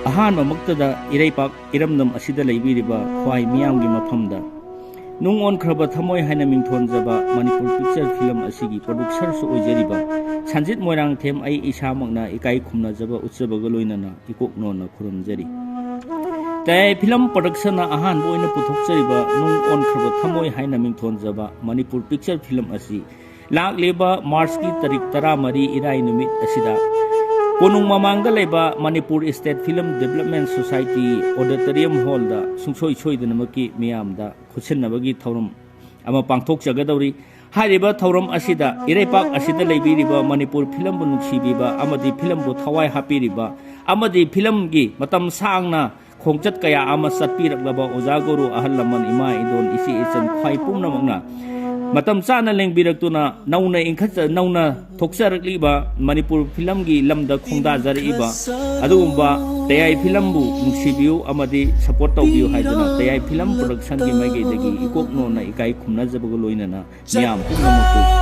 अहानमक्तदा इरैपाक इरमदम असिदा लैबिरिबा ख्वाई मियामगी मफमदा नुंग ओनख्रबा थमोय हाइना मिंथोनजबा Manipur picture film असिगी producer सु ओइजरिबा Sanjit Moirang them आई इसामकना इकाई खुमनाजबा उत्सबगा लोइनना इकोकनोना खुरमजरी तय film production Ahaan बोइना पुथोकजरिबा नुंग ओनख्रबा थमोय हाइना मिंथोनजबा Manipur picture film असि लाकलेबा मार्च की तारीख 13 इराई नुमित असिदा कोनुंग ममांग लेबा Manipur state film development society auditorium hall दा सुंसोई सोइदनमकी मियामदा खुसिनबगी थौरम अमा पांगथोक जगदौरी हारिबा थौरम असिदा इरैपाक असिदा लेबिरिबा मणिपुर फिल्म बु नुक्सिबिबा अमदि फिल्म बु थवाई हापिरिबा अमदि फिल्म गी मतम सांगना खोंगचत कया अमा सत्पिरकलबा ओजा गुरु अहल लमन इमा इदोन इसी इचन ख्वाई पुमनमकना मतम चाना लेंबिरक्तुना नौना इंखच नौना थोक्सरक्लिबा मणिपुर फिल्म की लमदा खोंदाजरइबा अदुगुंबा तयाई फिल्म बु नुक्सिबियु अमदि सपोर्ट तौबियु हाइदना तयाई फिल्म प्रोडक्शन की माइगेदगी इकोकनोना इकाई खुमनाजबगो लोइनना मियाम पुमनमकु